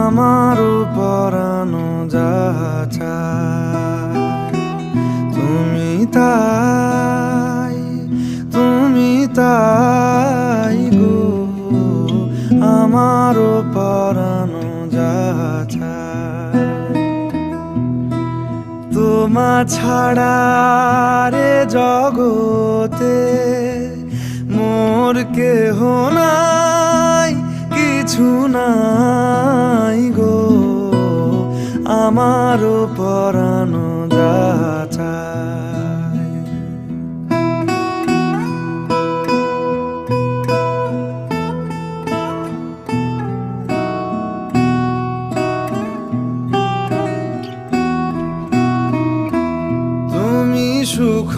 আমারও পরানো যাহা চায় তুমি তাই গো, আমারও পরানো যাহা চায়। তোমা ছাড়া রে জগতে মোর কেহ নাই, কিছু নাই গো, আমারও পরানো যাহা চায়। তুমি সুখ